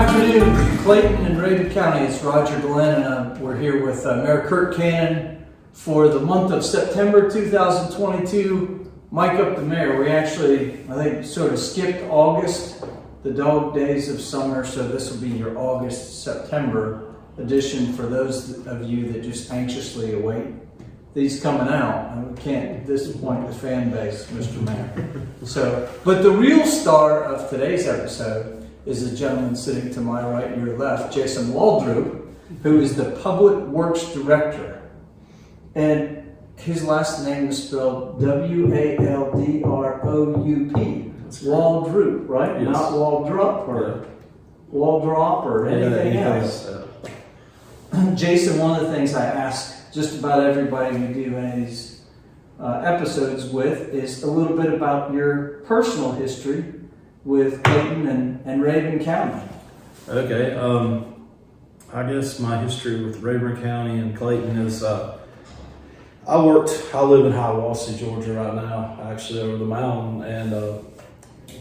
afternoon, Clayton and Realty County. It's Roger Glenn, and we're here with Mayor Kurt Cannon for the month of September 2022. Mike Up The Mayor. We actually, I think, sort of skipped August, the dog days of summer, so this will be your August-September edition for those of you that just anxiously await these coming out. And we can't disappoint the fan base, Mr. Mayor. But the real star of today's episode is a gentleman sitting to my right and your left, Jason Waldroup, who is the Public Works Director. And his last name is spelled Waldroup. Waldroup, right? Yes. Not Waldrup or Waldrop or anything else. Jason, one of the things I ask just about everybody we do any of these episodes with is a little bit about your personal history with Clayton and Raven County. Okay, I guess my history with Raven County and Clayton is I live in Hiawassee, Georgia right now, actually over the mountain, and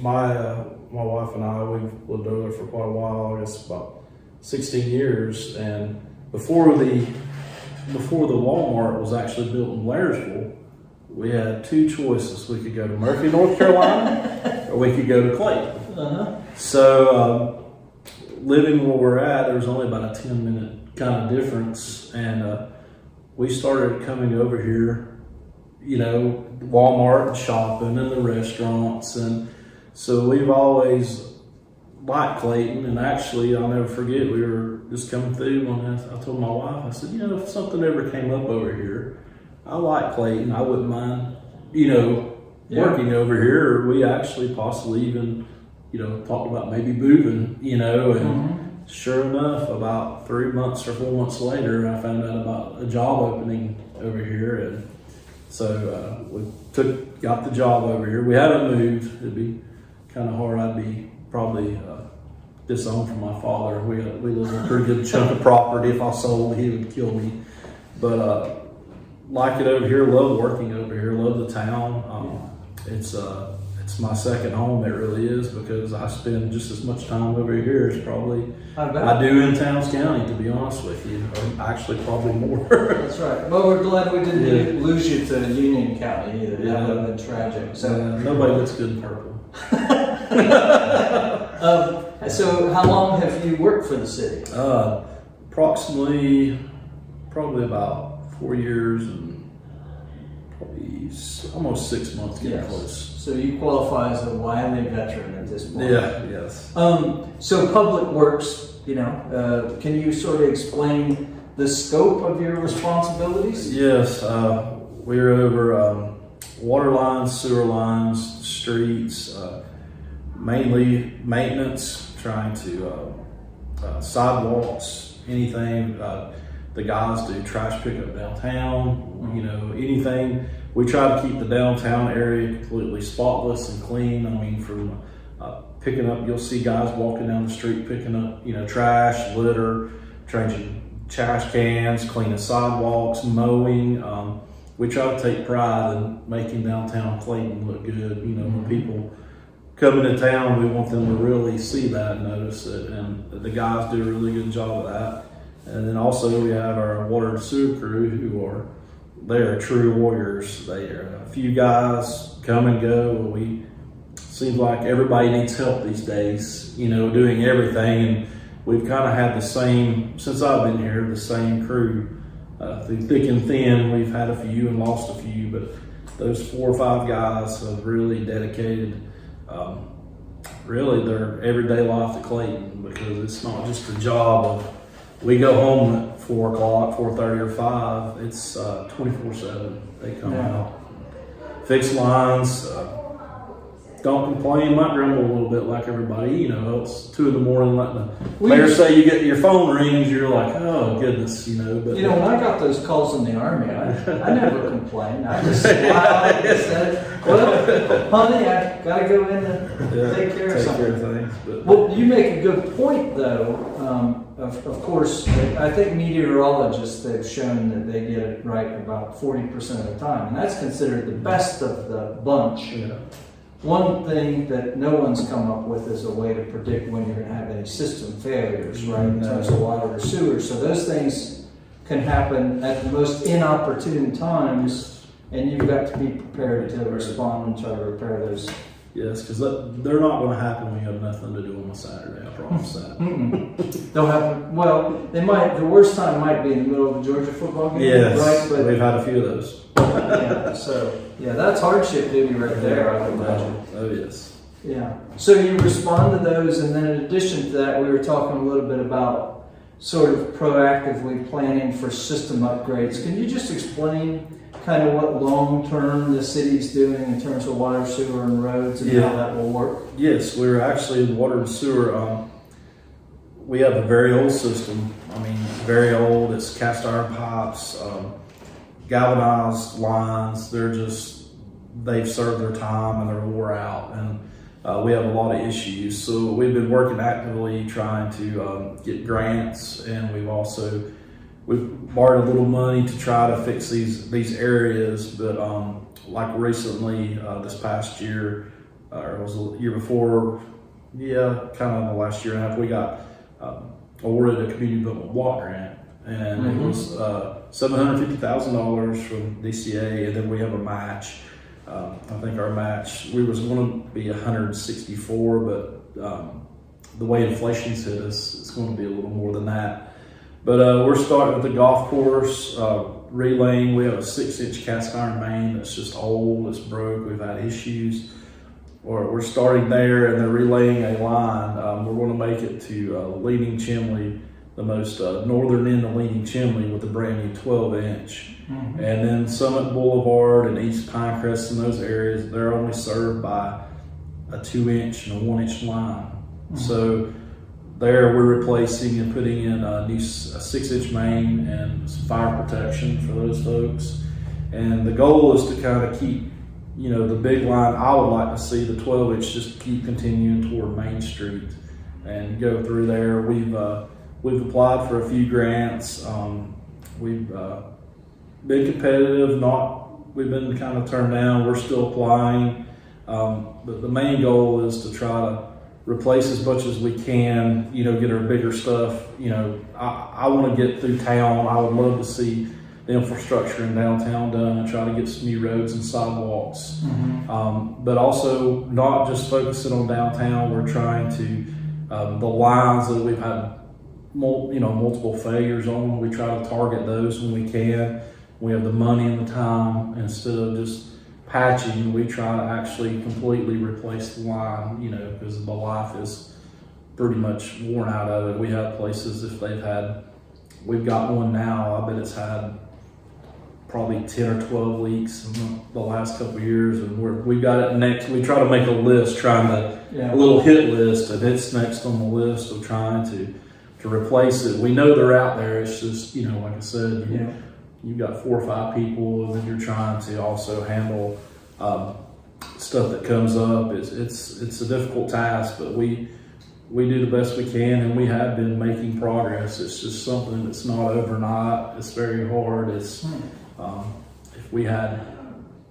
my wife and I, we've lived over there for quite a while, I guess about 16 years, and before the Walmart was actually built in Blairsville, we had two choices. We could go to Murphy, North Carolina, or we could go to Clayton. Uh-huh. So living where we're at, there was only about a 10-minute kind of difference, and we started coming over here, you know, Walmart and shopping and the restaurants, and so we've always liked Clayton. And actually, I'll never forget, we were just coming through when I told my wife, I said, you know, if something ever came up over here, I like Clayton, I wouldn't mind, you know, working over here. Or we actually possibly even, you know, talked about maybe moving, you know, and sure enough, about 3 months or 4 months later, I found out about a job opening over here, and so we got the job over here. We haven't moved. It'd be kind of hard. I'd be probably disowned from my father. We live in a pretty good chunk of property. If I sold, he would kill me. But like it over here. Love working over here. Love the town. It's my second home. It really is, because I spend just as much time over here as probably I do in Towns County, to be honest with you. Or actually, probably more. That's right. Well, we're glad we didn't lose you to Union County either. Yeah. That would have been tragic. So nobody looks good in purple. So how long have you worked for the city? Approximately, probably about 4 years and probably almost 6 months, getting close. So you qualify as a wily veteran at this point. Yeah, yes. So Public Works, you know, can you sort of explain the scope of your responsibilities? Yes, we're over water lines, sewer lines, streets, mainly maintenance, trying to sidewalks, anything. The guys do trash pickup downtown, you know, anything. We try to keep the downtown area completely spotless and clean. I mean, from picking up, you'll see guys walking down the street picking up, you know, trash, litter, changing trash cans, cleaning sidewalks, mowing. We try to take pride in making downtown Clayton look good. You know, when people come into town, we want them to really see that and notice it. And the guys do a really good job of that. And then also we have our water and sewer crew, who are, they are true warriors. They are a few guys come and go. Seems like everybody needs help these days, you know, doing everything. And we've kind of had the same, since I've been here, the same crew. Through thick and thin, we've had a few and lost a few, but those 4 or 5 guys have really dedicated really their everyday life to Clayton, because it's not just a job of, we go home at 4 o'clock, 4:30 or 5. It's 24/7. They come out, fix lines, don't complain, might grumble a little bit like everybody. You know, it's 2 in the morning, letting the mayor say you get your phone rings, you're like, oh goodness, you know. But you know, when I got those calls in the Army, I never complained. I just smiled and said, well, honey, I got to go in and take care of something. But, well, you make a good point, though. Of course, I think meteorologists have shown that they get it right about 40% of the time, and that's considered the best of the bunch. yeah. one thing that no one's come up with is a way to predict when you're going to have any system failures, right, in terms of water or sewer. So those things can happen at the most inopportune times, and you've got to be prepared to respond and try to repair those. Yes, because they're not going to happen when you have nothing to do on a Saturday. I promise that. They'll happen. Well, they might. The worst time might be in the middle of a Georgia football game. Yes, right. But we've had a few of those. yeah. So yeah, that's hardship duty right there, I would imagine. Oh yes. Yeah. So you respond to those, and then in addition to that, we were talking a little bit about sort of proactively planning for system upgrades. Can you just explain kind of what long-term the city's doing in terms of water, sewer, and roads, and how that will work? Yes, we're actually in water and sewer. We have a very old system. I mean, very old. It's cast iron pipes, galvanized lines. They've served their time and they're wore out, and we have a lot of issues. So we've been working actively trying to get grants, and we've borrowed a little money to try to fix these areas. But like recently, this past year, or it was the year before, kind of the last year and a half, we got awarded a community development block grant, and it was $750,000 from DCA, and then we have a match. I think our match, we was going to be 164, but the way inflation's hit us, it's going to be a little more than that. But we're starting at the golf course, relaying. We have a 6-inch cast iron main that's just old, it's broke, we've had issues. We're starting there, and they're relaying a line. We're going to make it to Leaning Chimney, the most northern end of Leaning Chimney, with a brand new 12-inch. Mm-hmm. And then Summit Boulevard and East Pinecrest and those areas, they're only served by a 2-inch and a 1-inch line. Mm-hmm. So there we're replacing and putting in a 6-inch main and some fire protection for those folks. And the goal is to kind of keep, the big line. I would like to see the 12-inch just keep continuing toward Main Street and go through there. We've applied for a few grants. We've been competitive. We've been kind of turned down. We're still applying. But the main goal is to try to replace as much as we can. Get our bigger stuff. I want to get through town. I would love to see the infrastructure in downtown done and try to get some new roads and sidewalks. Mm-hmm. But also not just focusing on downtown. We're trying to the lines that we've had multiple failures on. We try to target those when we can. We have the money and the time. Instead of just patching, we try to actually completely replace the line, because the life is pretty much worn out of it. We have places, we've got one now, I bet it's had probably 10 or 12 leaks in the last couple of years, and we've got it next. We try to make a list, a little hit list, and it's next on the list of trying to replace it. We know they're out there. It's just, like I said, you've got 4 or 5 people, and then you're trying to also handle stuff that comes up. It's a difficult task, but we do the best we can, and we have been making progress. It's just something that's not overnight. It's very hard. If we had,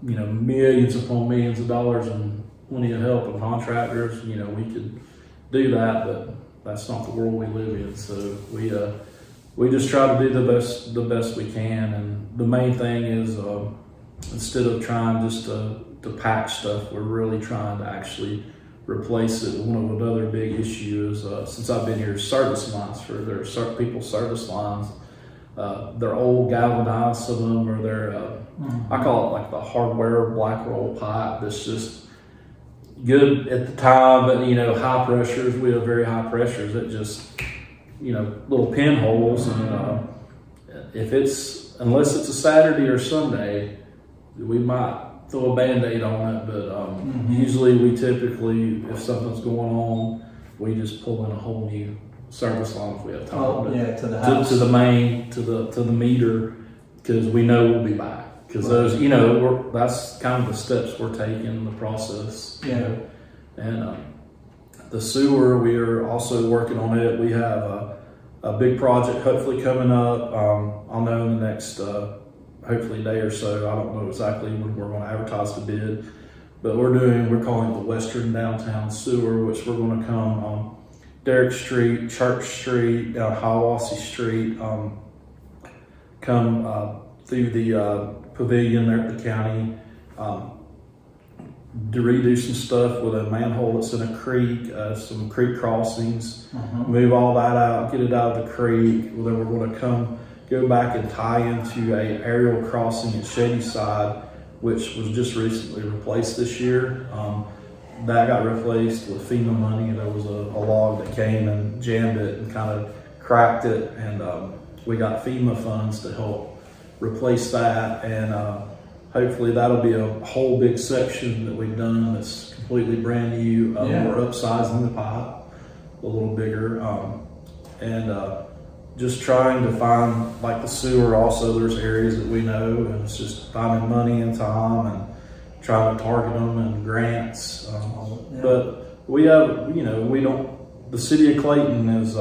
millions upon millions of dollars and plenty of help and contractors, we could do that, but that's not the world we live in. So we just try to do the best we can. And the main thing is, instead of trying just to patch stuff, we're really trying to actually replace it. One of another big issue is, since I've been here, service lines for their people's service lines. They're old galvanized, some of them, or they're I call it like the hardware black roll pipe that's just good at the time, but high pressures. We have very high pressures that just little pinholes, and unless it's a Saturday or Sunday, we might throw a Band-Aid on it, but usually we typically, if something's going on, we just pull in a whole new service line if we have time. To the house, to the main, to the meter, because we know we'll be back. Because those, that's kind of the steps we're taking in the process. And the sewer, we are also working on it. We have a big project hopefully coming up. I'll know in the next hopefully day or so. I don't know exactly when we're going to advertise the bid, but we're calling it the Western Downtown Sewer, which we're going to come on Derrick Street, Church Street, down Hiawassee Street, come through the pavilion there at the county, to redo some stuff with a manhole that's in a creek, some creek crossings, move all that out, get it out of the creek. Well, then we're going to go back and tie into a aerial crossing at Shady Side, which was just recently replaced this year. That got replaced with FEMA money. There was a log that came and jammed it and kind of cracked it, and we got FEMA funds to help replace that, and hopefully that'll be a whole big section that we've done that's completely brand new. We're upsizing the pipe a little bigger, and just trying to find, like the sewer also, there's areas that we know, and it's just finding money and time and trying to target them and grants. But we have, the city of Clayton is,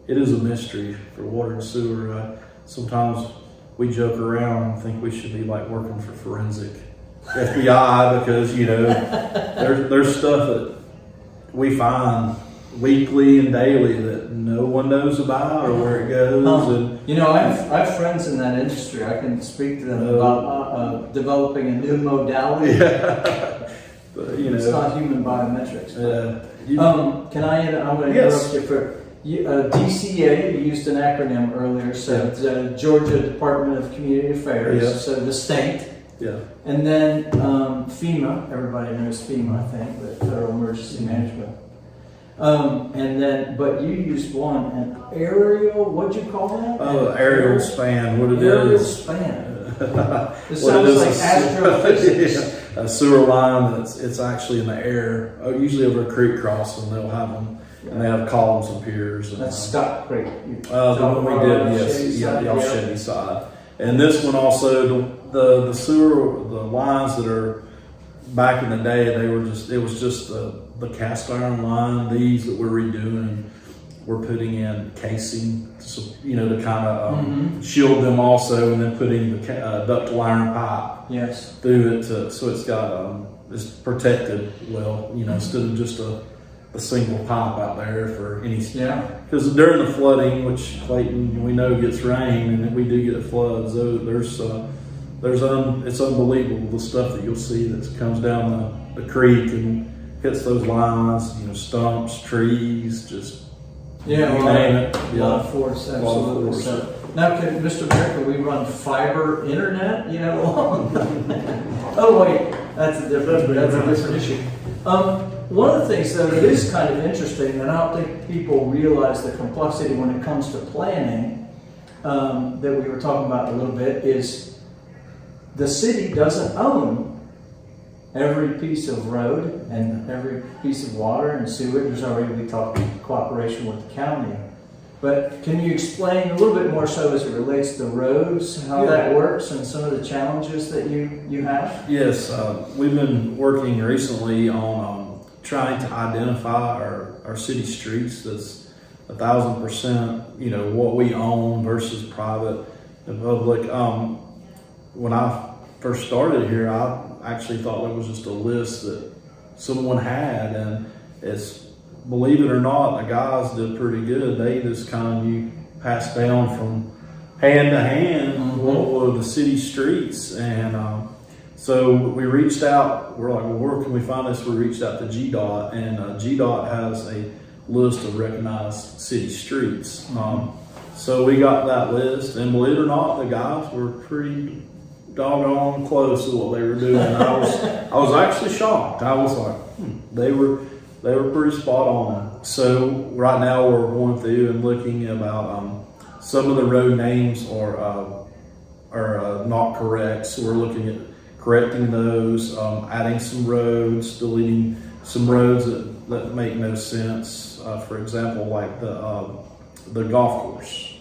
it is a mystery for water and sewer. Sometimes we joke around and think we should be like working for forensic FBI, because, there's stuff that we find weekly and daily that no one knows about or where it goes. And I have friends in that industry. I can speak to them about developing a new modality. But, it's not human biometrics. Can I? I'm going to Yes. interrupt you for DCA. You used an acronym earlier, so it's Georgia Department of Community Affairs. So the state. Yeah. And then FEMA. Everybody knows FEMA, I think, the Federal Emergency Management. And then, but you used an aerial, what'd you call that? Aerial span, what it aerial is. Span. It sounds like astrophysics. A sewer line it's actually in the air, usually over a creek crossing, they'll have them, and they have columns and piers. And, that's Scott Creek. the one we did, yes, the Shady Side. And this one also, the sewer, the lines that are back in the day, it was just the cast iron line. These that we're redoing, we're putting in casing, to kind of shield them also, and then putting the ductile iron pipe through it, so it's got it's protected well, instead of just a single pipe out there for any. Because during the flooding, which Clayton we know gets rain, and we do get floods. It's unbelievable the stuff that you'll see that comes down the creek and hits those lines, stumps, trees, just name it. A lot of force, absolutely. A lot of force. So, now, Mr. Mayor, we run fiber internet, Oh wait, that's a different issue. One of the things though that is kind of interesting, and I don't think people realize the complexity when it comes to planning, that we were talking about a little bit, is the city doesn't own every piece of road and every piece of water and sewer. There's already, we talked cooperation with the county. But can you explain a little bit more so as it relates to roads, how that works and some of the challenges that you have? Yes, we've been working recently on trying to identify our city streets that's 1,000%, what we own versus private and public. When I first started here, I actually thought there was just a list that someone had, and it's, believe it or not, the guys did pretty good. They just kind of passed down from hand to hand what were the city streets, and so we reached out. We're like, well, where can we find this? We reached out to GDOT, and GDOT has a list of recognized city streets. So we got that list, and believe it or not, the guys were pretty doggone close to what they were doing. I was actually shocked. I was like, they were pretty spot on. So right now we're going through and looking about some of the road names are not correct. So we're looking at correcting those, adding some roads, deleting some roads that make no sense. For example, like the golf course.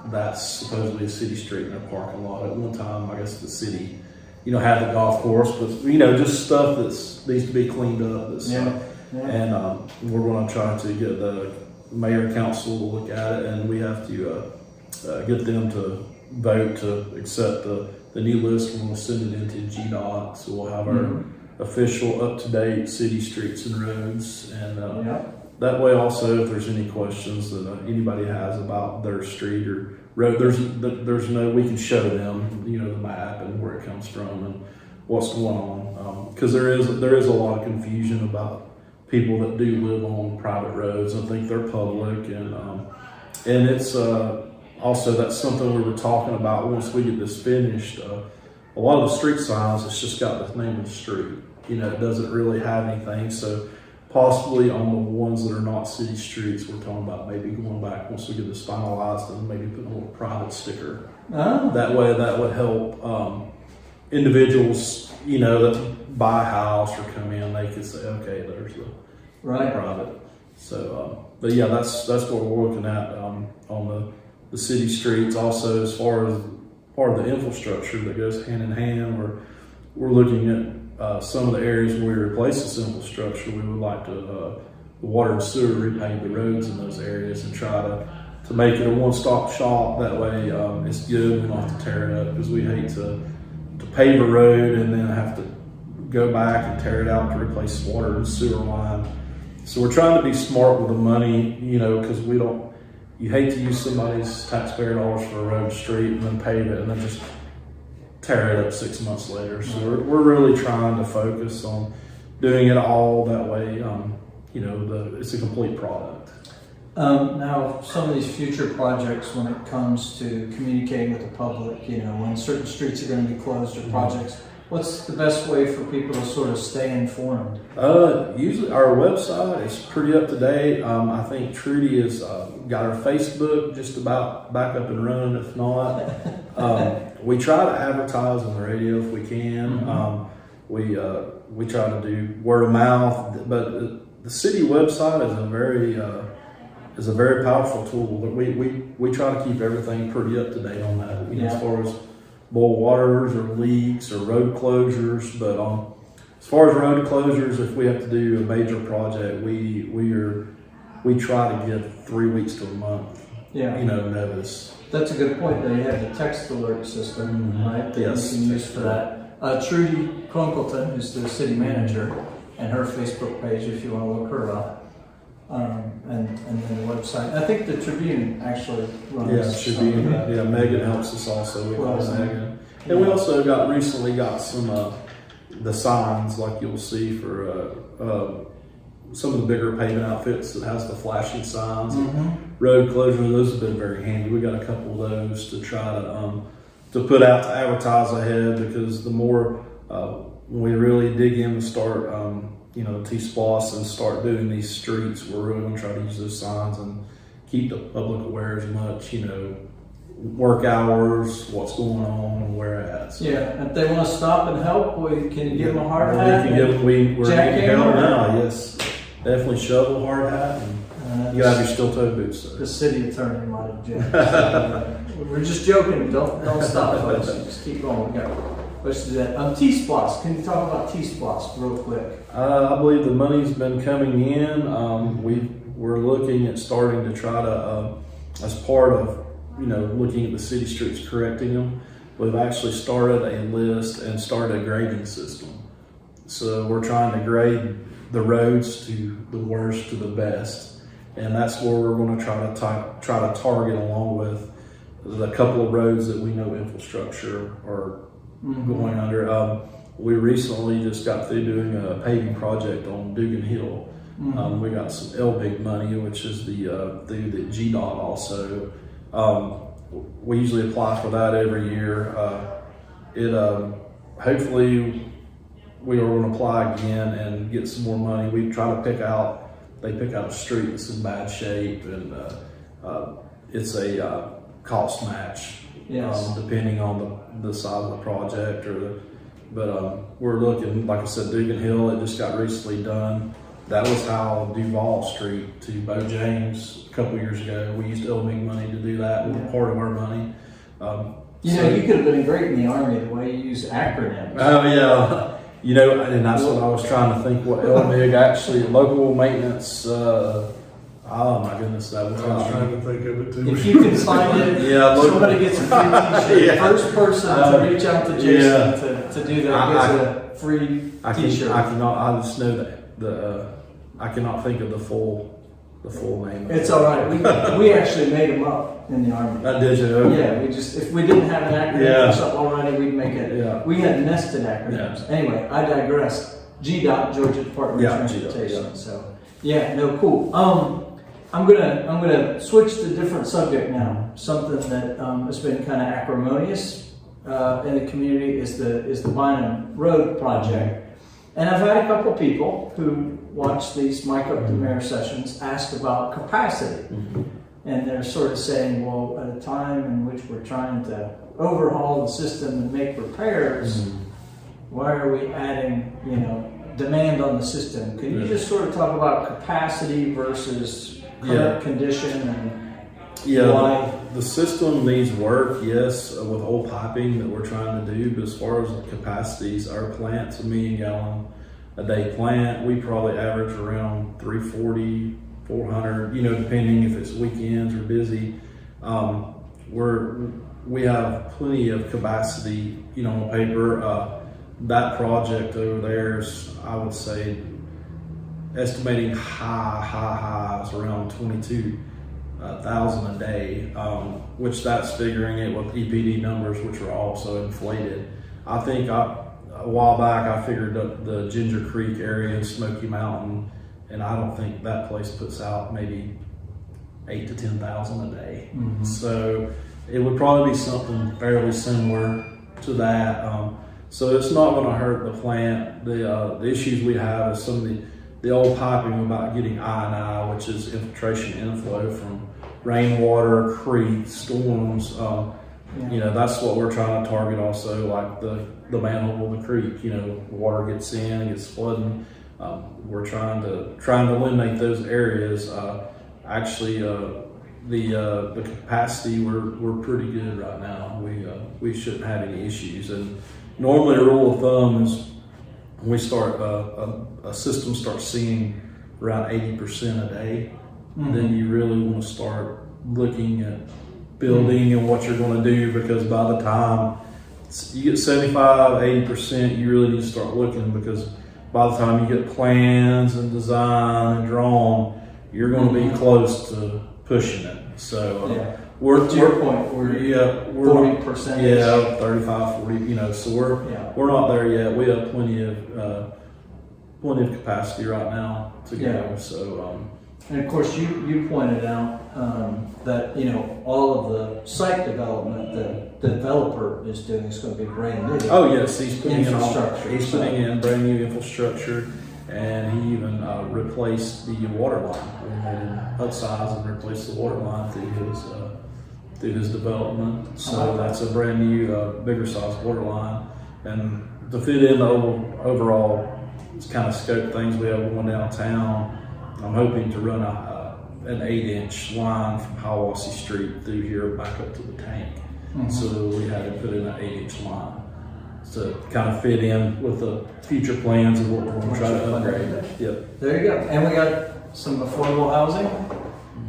That's supposedly a city street in a parking lot. At one time, I guess the city, had the golf course, but just stuff that needs to be cleaned up. And we're going to try to get the mayor and council to look at it, and we have to get them to vote to accept the new list. We're going to send it into GDOT, so we'll have official, up-to-date city streets and roads. And Yeah. that way also, if there's any questions that anybody has about their street or road, we can show them, the map and where it comes from and what's going on. Because there is a lot of confusion about people that do live on private roads and think they're public, and it's also, that's something we were talking about once we get this finished. A lot of the street signs, it's just got the name of the street. It doesn't really have anything. So possibly on the ones that are not city streets, we're talking about maybe going back once we get this finalized and maybe putting a little private sticker. Oh. That way, that would help individuals, that buy a house or come in, they could say, okay, there's the private. So, but yeah, that's what we're looking at on the city streets. Also, as far as part of the infrastructure that goes hand in hand, we're looking at some of the areas where we replace this infrastructure. We would like to water and sewer repave the roads in those areas and try to make it a one-stop shop. That way, it's good. We don't have to tear it up, because we hate to pave a road and then have to go back and tear it out to replace water and sewer line. So we're trying to be smart with the money, because you hate to use somebody's taxpayer dollars for a road, street, and then pave it and then just tear it up 6 months later. So we're really trying to focus on doing it all that way. It's a complete product. Now, some of these future projects, when it comes to communicating with the public, when certain streets are going to be closed or projects, what's the best way for people to sort of stay informed? Usually our website is pretty up to date. I think Trudy has got her Facebook just about back up and running. If not, we try to advertise on the radio if we can. Mm-hmm. We try to do word of mouth, but the city website is a very powerful tool. We try to keep everything pretty up to date on that. As far as boil waters or leaks or road closures. But as far as road closures, if we have to do a major project, we try to give 3 weeks to a month. Notice. That's a good point. They have the text alert system, right? That Yes. you can use for that. Trudy Crunkleton, who's the city manager, and her Facebook page, if you want to look her up. And then the website. I think the Tribune actually runs. Yeah, Tribune. Yeah, Megan helps us also. We call Megan. And we also recently got some the signs, like you'll see for some of the bigger paving outfits that has the flashing signs, road closures. Those have been very handy. We got a couple of those to try to put out to advertise ahead, because the more we really dig in and start T-SPLOS and start doing these streets, we're really going to try to use those signs and keep the public aware as much, work hours, what's going on, and where at. So. Yeah, if they want to stop and help, can you give them a hard hat? We can give them, we're getting help now, yes. Definitely shovel, hard hat, and you got your steel-toed boots. So. The city attorney might object. We're just joking. Don't stop, folks. Just keep going. We got let's do that. T-SPLOS. Can you talk about T-SPLOS real quick? I believe the money's been coming in. We're looking at starting to try to, as part of looking at the city streets, correcting them. We've actually started a list and started a grading system. So we're trying to grade the roads to the worst to the best, and that's where we're going to try to target, along with the couple of roads that we know infrastructure are going under. We recently just got through doing a paving project on Dugan Hill. We got some LBIG money, which is through the GDOT also. We usually apply for that every year. Hopefully we are going to apply again and get some more money. We try to pick out a street that's in bad shape, and it's a cost match. Yes. Depending on the size of the project but we're looking, like I said, Dugan Hill, it just got recently done. That was how Duval Street to Bo James a couple years ago. We used LMIG money to do that with part of our money. You could have been great in the Army the way you use acronyms. Oh yeah, and that's what I was trying to think. What LMIG actually, local maintenance. Oh my goodness, that was. I was trying to think of it too. If you can find it, somebody gets a free t-shirt. Yeah. First person to reach out to Jason to do that gets a free I T-shirt. cannot. I just know that I cannot think of the full name. It's all right. We actually made them up in the Army. Did you? Okay. Yeah, if we didn't have an acronym for something already, we'd make it. Yeah. We had nested acronyms. Yeah. Anyway, I digress. GDOT, Georgia Department of Transportation. GDOT, yeah. So, yeah, no, cool. I'm gonna switch to a different subject now. Something that has been kind of acrimonious in the community is the Bynum Road project. And I've had a couple of people who watch these Mike Up The Mayor sessions ask about capacity. Mm-hmm. And they're sort of saying, well, at a time in which we're trying to overhaul the system and make repairs, why are we adding, demand on the system? Can you just sort of talk about capacity versus current condition and why? The system needs work, yes, with old piping that we're trying to do. But as far as the capacities, our plant's a 1 million gallon a day plant. We probably average around 340, 400, depending if it's weekends or busy. We have plenty of capacity, on paper. That project over there is, I would say, estimating high is around 22,000 a day, which that's figuring it with EPD numbers, which are also inflated. I think a while back I figured the Ginger Creek area and Smoky Mountain, and I don't think that place puts out maybe 8 to 10,000 a day. Mm-hmm. So it would probably be something fairly similar to that. So it's not going to hurt the plant. The issues we have is some of the old piping about getting I&I, which is infiltration inflow from rainwater, creeks, storms. That's what we're trying to target also, like the manhole of the creek. Water gets in, gets flooding. We're trying to eliminate those areas. Actually, the capacity we're pretty good right now. We shouldn't have any issues. And normally a rule of thumb is when we start a system starts seeing around 80% a day, then you really want to start looking at building and what you're going to do, because by the time you get 75, 80%, you really need to start looking, because by the time you get plans and design and drawn, you're going to be close to pushing it. So we're to your point, we're 40%. Yeah, 35, 40. So we're not there yet. We have plenty of capacity right now to go. So and of course you pointed out that all of the site development the developer is doing is going to be brand new. Oh yes, he's putting infrastructure. He's putting in brand new infrastructure, and he even replaced the water line. We made him upsize and replace the water line through his development. So that's a brand new, bigger size water line, and to fit in the overall kind of scope things we have going downtown, I'm hoping to run an 8-inch line from Hiawassee Street through here back up to the tank. So we had to put in an 8-inch line to kind of fit in with the future plans of what we're going to try to upgrade. Yep. There you go. And we got some affordable housing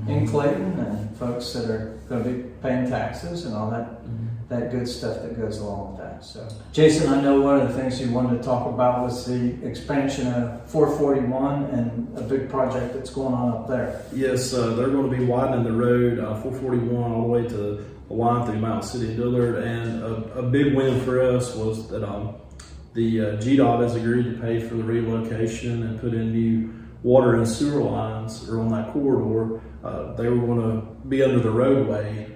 in Clayton, and folks that are going to be paying taxes and all that good stuff that goes along with that. So, Jason, I know one of the things you wanted to talk about was the expansion of 441 and a big project that's going on up there. Yes, they're going to be widening the road 441 all the way to the line through Mountain City and Dillard, and a big win for us was that the GDOT has agreed to pay for the relocation and put in new water and sewer lines or on that corridor. They were going to be under the roadway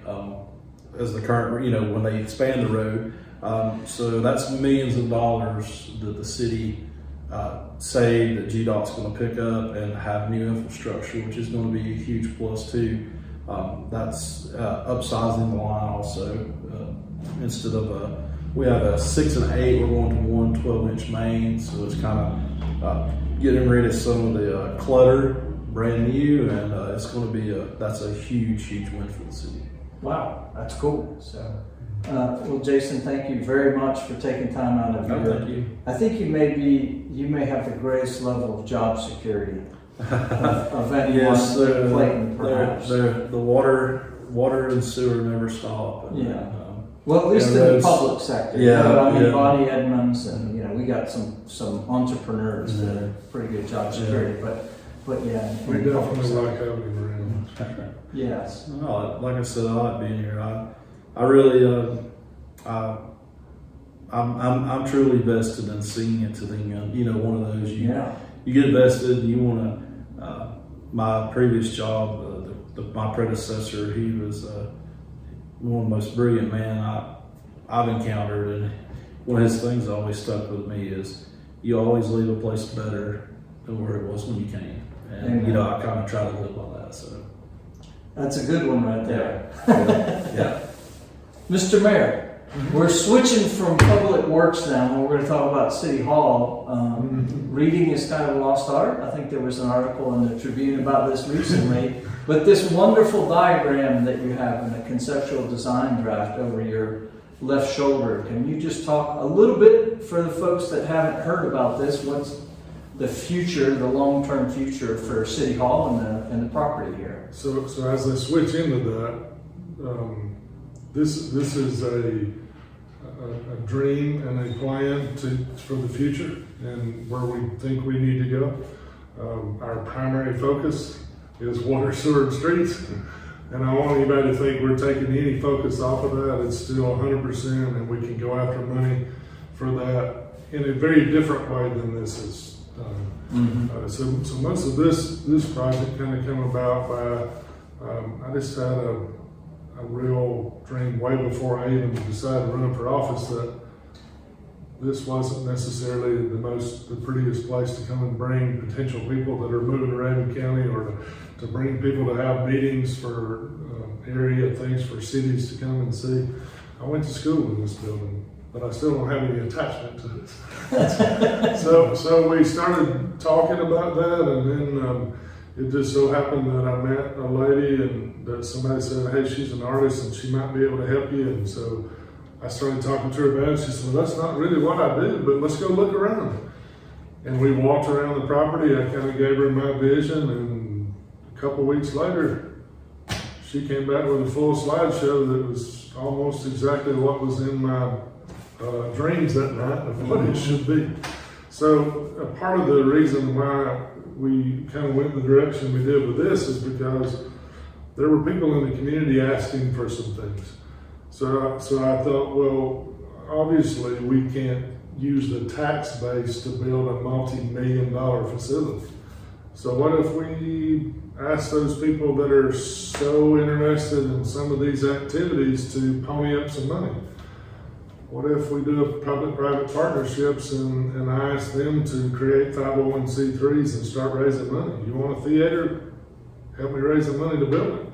as the current, when they expand the road. So that's millions of dollars that the city saved that GDOT's going to pick up and have new infrastructure, which is going to be a huge plus too. That's upsizing the line also. Instead of we have a 6 and 8, we're going to one 12-inch main, so it's kind of getting rid of some of the clutter, brand new, and it's going to be that's a huge win for the city. Wow, that's cool. So, well, Jason, thank you very much for taking time out of your. Thank you. I think you may have the greatest level of job security of anyone Yes, in Clayton, perhaps. The water and sewer never stop. And, Well, at least And in the roads. public sector. Yeah, I mean, yeah. Bonnie Edmonds, and we got some entrepreneurs that are pretty good job security, but yeah. We in the public definitely sector. like having him around. Yes. No, like I said, I like being here. I really, I'm truly vested in seeing it to the end. You know, one of those you get vested. You want to. My previous job, my predecessor, he was one of the most brilliant men I've encountered, and one of his things that always stuck with me is you always leave a place better than where it was when you came. And I kind of try to live by that. So That's a good one right there. yeah. Mr. Mayor, we're switching from public works now, and we're going to talk about City Hall. Reading is kind of a lost art. I think there was an article in the Tribune about this recently. But this wonderful diagram that you have in a conceptual design draft over your left shoulder, can you just talk a little bit for the folks that haven't heard about this? What's the future, the long-term future for City Hall and the property here? So as I switch into that, this is a dream and a plan for the future and where we think we need to go. Our primary focus is water, sewer, and streets. And I don't want anybody to think we're taking any focus off of that. It's still 100%, and we can go after money for that in a very different way than this is done. So most of this project kind of came about by, I just had a real dream way before I even decided to run for office that this wasn't necessarily the prettiest place to come and bring potential people that are moving to Raven County, or to bring people to have meetings for area things for cities to come and see. I went to school in this building, but I still don't have any attachment to it. So we started talking about that, and then it just so happened that I met a lady, and that somebody said, hey, she's an artist and she might be able to help you. And so I started talking to her about it. She said, well, that's not really what I do, but let's go look around. And we walked around the property. I kind of gave her my vision, and a couple weeks later, she came back with a full slideshow that was almost exactly what was in my dreams that night of what it should be. So a part of the reason why we kind of went the direction we did with this is because there were people in the community asking for some things. So I thought, well, obviously we can't use the tax base to build a multi-million-dollar facility. So what if we ask those people that are so interested in some of these activities to pony up some money? What if we do public-private partnerships and I ask them to create 501c3s and start raising money? You want a theater? Help me raise the money to build it.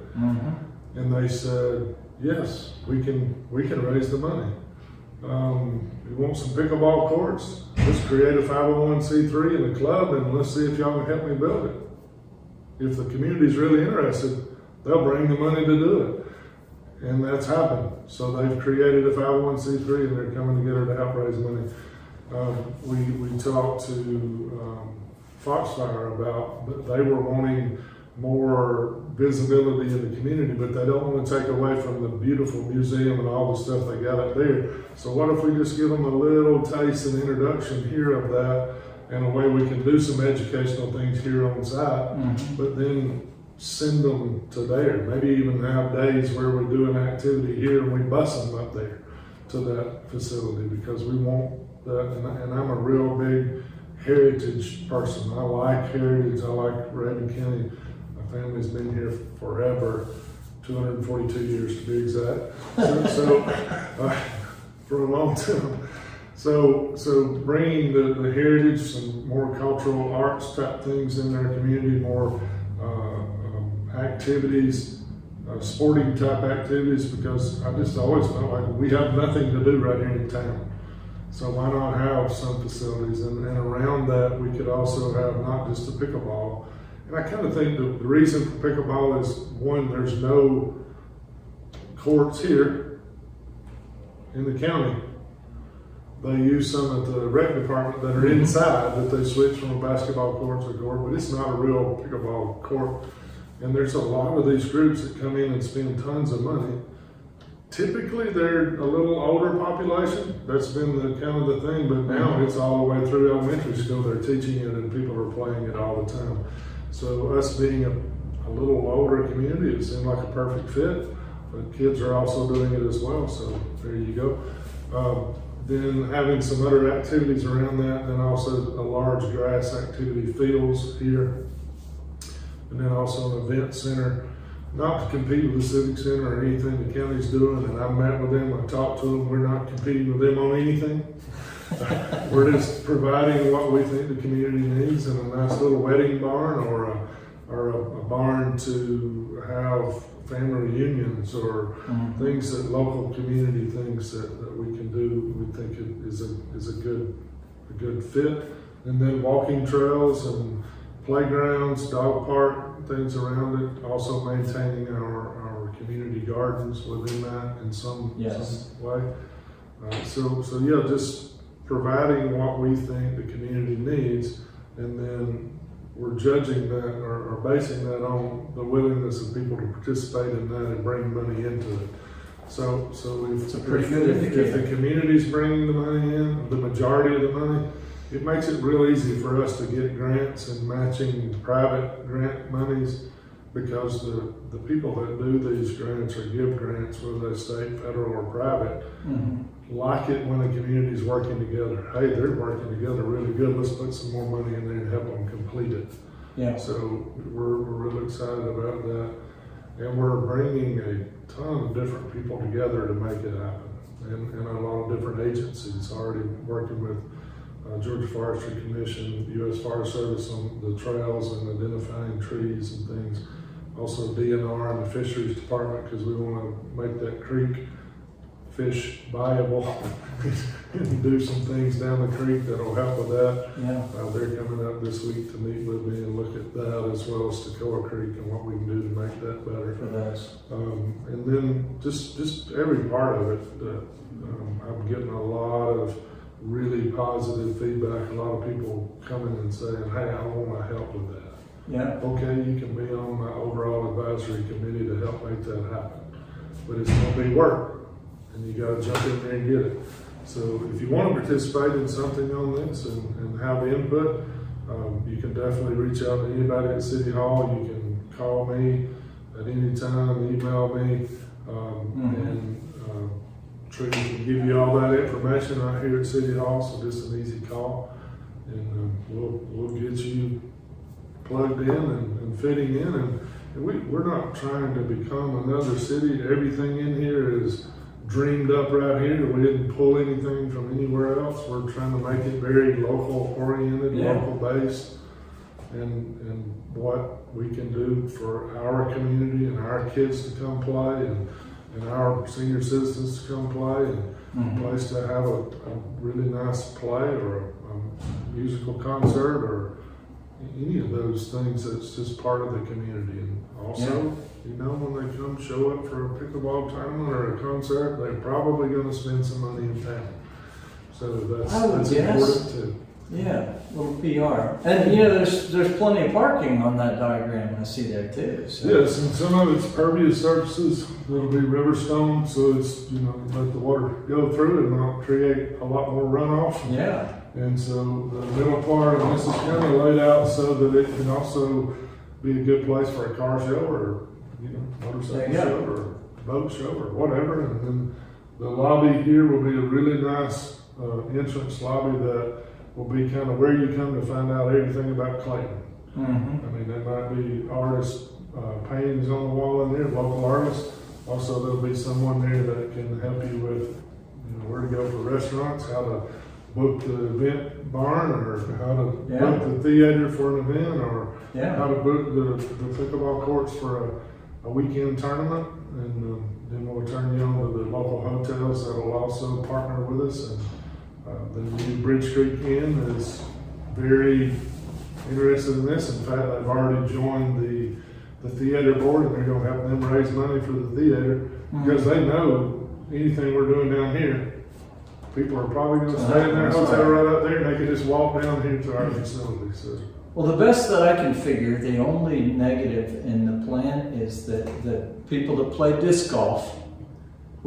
And they said, yes, we can raise the money. You want some pickleball courts? Let's create a 501c3 in a club, and let's see if y'all can help me build it. If the community's really interested, they'll bring the money to do it. And that's happened. So they've created a 501c3, and they're coming together to help raise money. We talked to Foxfire about, but they were wanting more visibility in the community, but they don't want to take away from the beautiful museum and all the stuff they got up there. So what if we just give them a little taste and introduction here of that, and a way we can do some educational things here on site, but then send them to there. Maybe even have days where we do an activity here and we bus them up there to that facility, because we want that. And I'm a real big heritage person. I like heritage. I like Raven County. My family's been here forever, 242 years to be exact. So for a long time. So bringing the heritage, some more cultural arts type things in their community, more activities, sporting type activities, because I just always felt like we have nothing to do right here in town. So why not have some facilities? And around that, we could also have not just a pickleball. And I kind of think the reason for pickleball is, one, there's no courts here in the county. They use some at the rec department that are inside, that they switch from a basketball court to a court, but it's not a real pickleball court. And there's a lot of these groups that come in and spend tons of money Typically, they're a little older population. That's been the kind of the thing, but now it's all the way through elementary school. They're teaching it and people are playing it all the time. So us being a little older community, it seemed like a perfect fit, but kids are also doing it as well. So there you go. Then having some other activities around that, and also a large grass activity fields here. And then also an event center, not to compete with the Civic Center or anything the county's doing. And I met with them, I talked to them, we're not competing with them on anything. We're just providing what we think the community needs, and a nice little wedding barn or a barn to have family reunions or things that local community things that we can do. We think it is a good fit. And then walking trails and playgrounds, dog park, things around it. Also maintaining our community gardens within that in some way. So yeah, just providing what we think the community needs, and then we're judging that or basing that on the willingness of people to participate in that and bring money into it. So It's a pretty good if indicator. the community's bringing the money in, the majority of the money, it makes it real easy for us to get grants and matching private grant monies, because the people that do these grants or give grants, whether they're state, federal, or private, like it when the community's working together. Hey, they're working together really good. Let's put some more money in there and help them complete it. Yeah. So we're really excited about that. And we're bringing a ton of different people together to make it happen. And a lot of different agencies already working with Georgia Forestry Commission, U.S. Forest Service on the trails and identifying trees and things. Also DNR and the Fisheries Department, because we want to make that creek fish viable and do some things down the creek that'll help with that. Yeah. They're coming up this week to meet with me and look at that, as well as Toccoa Creek and what we can do to make that better. For those. And then just every part of it, I'm getting a lot of really positive feedback. A lot of people coming and saying, hey, I want to help with that. Yeah. Okay, you can be on my overall advisory committee to help make that happen. But it's going to be work, and you got to jump in there and get it. So if you want to participate in something on this and have input, you can definitely reach out to anybody at City Hall. You can call me at any time, email me, and Tree can give you all that information right here at City Hall. So just an easy call, and we'll get you plugged in and fitting in. And we're not trying to become another city. Everything in here is dreamed up right here. We didn't pull anything from anywhere else. We're trying to make it very local oriented, local based, and what we can do for our community and our kids to come play and our senior citizens to come play, and a place to have a really nice play or a musical concert or any of those things that's just part of the community. And also, you know, when they come show up for a pickleball tournament or a concert, they're probably going to spend some money in town. So that's important too. Yeah, little PR. And you know, there's plenty of parking on that diagram I see there too. So. Yes, and some of it's pervious surfaces. It'll be river stone, so it's, you know, let the water go through and not create a lot more runoff. Yeah. And so the middle part of this is kind of laid out so that it can also be a good place for a car show or, you know, motorcycle show or boat show or whatever. And then the lobby here will be a really nice entrance lobby that will be kind of where you come to find out everything about Clayton. I mean, there might be artist paintings on the wall in there, local artists. Also, there'll be someone there that can help you with, you know, where to go for restaurants, how to book the event barn, or how to book the theater for an event, or how to book the pickleball courts for a weekend tournament. And then we'll turn you on to the local hotels that will also partner with us. And the new Bridge Creek Inn is very interested in this. In fact, they've already joined the theater board, and they're going to help them raise money for the theater, because they know anything we're doing down here, people are probably going to stay in their hotel right up there, and they can just walk down here to our facility. So. Well, the best that I can figure, the only negative in the plan is that the people that play disc golf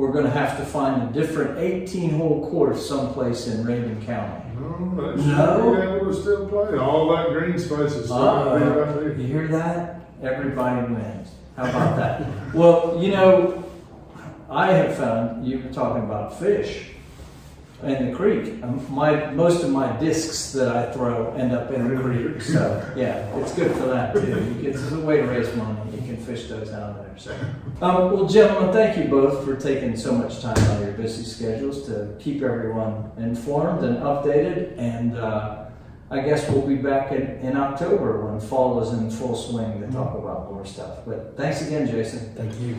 we're going to have to find a different 18-hole course someplace in Raven County. No, they No? should be able to still play. All that green space is still gonna be right there. You hear that? Everybody wins. How about that? Well, you know, I have found, you were talking about fish in the creek. Most of my discs that I throw end up in the creek. So, yeah, it's good for that too. It's a way to raise money. You can fish those out there. So, well, gentlemen, thank you both for taking so much time out of your busy schedules to keep everyone informed and updated. And I guess we'll be back in October when fall is in full swing to talk about more stuff. But thanks again, Jason. Thank you.